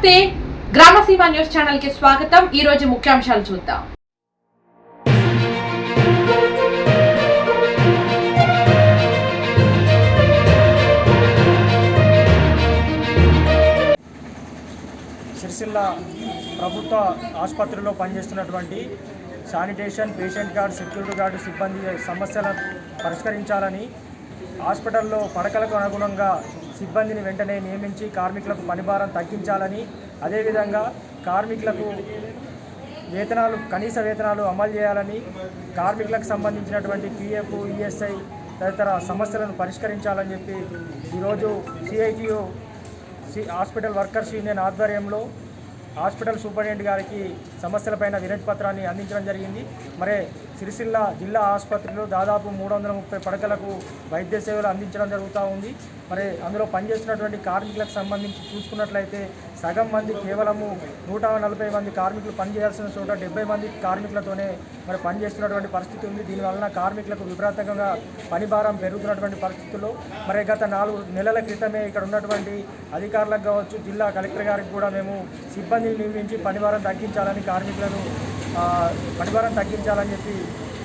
నమస్తే గ్రామసీమ news channel కి స్వాగతం। ఈ రోజు ముఖ్యాంశాలు చూద్దాం। సిరిసిల్ల ప్రభుత్వ ఆసుపత్రిలో పనిచేస్తున్నటువంటి sanitation, patient guard, security guard సిబ్బంది సమస్యలను పరిష్కరించాలని, హాస్పిటల్లో పడకలకు అనుగుణంగా సిబ్బందిని వెంటనే నియమించి కార్మికులకు పనిభారం తగ్గించాలని, అదేవిధంగా కార్మికులకు కనీస వేతనాలు అమలు చేయాలని, కార్మికులకు సంబంధించినటువంటి పిఎఫ్, ఈఎస్ఐ తదితర సమస్యలను పరిష్కరించాలని చెప్పి ఈరోజు సిఐటియు హాస్పిటల్ వర్కర్స్ యూనియన్ ఆధ్వర్యంలో హాస్పిటల్ సూపరింటెండెంట్ గారికి సమస్యలపైన వినతి పత్రాన్ని అందించడం జరిగింది। మరి సిరిసిల్ల జిల్లా ఆసుపత్రిలో దాదాపు 330 పడకలకు వైద్య సేవలు అందించడం జరుగుతూ ఉంది। మరి అందులో పనిచేస్తున్నటువంటి కార్మికులకు సంబంధించి చూసుకున్నట్లయితే సగం మంది కేవలము 140 మంది కార్మికులు పనిచేయాల్సిన చోట 70 మంది కార్మికులతోనే మరి పనిచేస్తున్నటువంటి పరిస్థితి ఉంది। దీనివలన కార్మికులకు విపరీతంగా పనిభారం పెరుగుతున్నటువంటి పరిస్థితుల్లో మరి గత 4 నెలల క్రితమే ఇక్కడ ఉన్నటువంటి అధికారులకు కావచ్చు, జిల్లా కలెక్టర్ గారికి కూడా మేము సిబ్బందిని నియమించి పనిభారం తగ్గించాలని, కార్మికులను పనిభారం తగ్గించాలని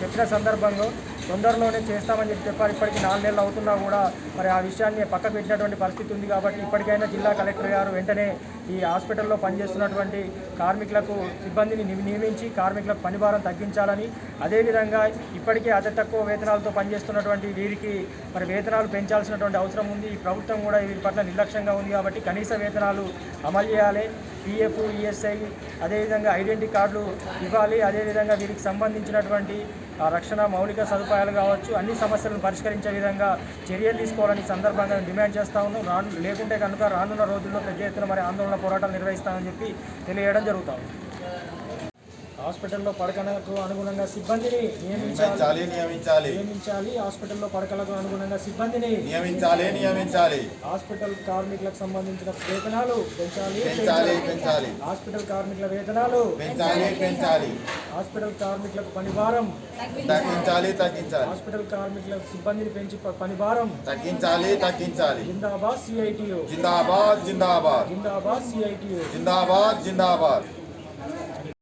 చెప్పిన సందర్భంలో తొందరలోనే చేస్తామని చెప్పారు। ఇప్పటికీ 4 నెలలు అవుతున్నా కూడా మరి ఆ విషయాన్ని పక్కకు పెట్టినటువంటి పరిస్థితి ఉంది। కాబట్టి ఇప్పటికైనా జిల్లా కలెక్టర్ గారు వెంటనే ఈ హాస్పిటల్లో పనిచేస్తున్నటువంటి కార్మికులకు సిబ్బందిని నియమించి కార్మికులకు పనిభారం తగ్గించాలని, అదేవిధంగా ఇప్పటికే అతి తక్కువ వేతనాలతో పనిచేస్తున్నటువంటి వీరికి మరి వేతనాలు పెంచాల్సినటువంటి అవసరం ఉంది। ఈ ప్రభుత్వం కూడా వీరి పట్ల నిర్లక్ష్యంగా ఉంది కాబట్టి కనీస వేతనాలు అమలు చేయాలి, పిఎఫ్, ఈఎస్ఐ అదేవిధంగా ఐడెంటిటీ కార్డులు ఇవ్వాలి, అదేవిధంగా వీరికి సంబంధించినటువంటి రక్షణ మౌలిక సదుపాయాలు కావచ్చు అన్ని సమస్యలను పరిష్కరించే విధంగా చర్యలు తీసుకోవాలని సందర్భంగా డిమాండ్ చేస్తూ ఉన్నాం। లేకుంటే కనుక రానున్న రోజుల్లో పెద్ద ఎత్తున మరి ఆందోళన పోరాటాలు నిర్వహిస్తామని చెప్పి తెలియజేయడం జరుగుతుంది। హాస్పిటల్లో పడకలకు అనుగుణంగా సిబ్బందిని నియమించాలి। హాస్పిటల్లో పడకలకు అనుగుణంగా సిబ్బందిని నియమించాలి। హాస్పిటల్ కార్మికులకు సంబంధించిన వేతనాలు పెంచాలి। హాస్పిటల్ కార్మికుల వేతనాలు పెంచాలి। హాస్పిటల్ కార్మికులకు పనిభారం తగ్గించాలి। హాస్పిటల్ కార్మికుల సిబ్బందిని పెంచి పనిభారం తగ్గించాలి। జిందాబాద్ సిఐటియు, జిందాబాద్ సిఐటియు, జిందాబాద్।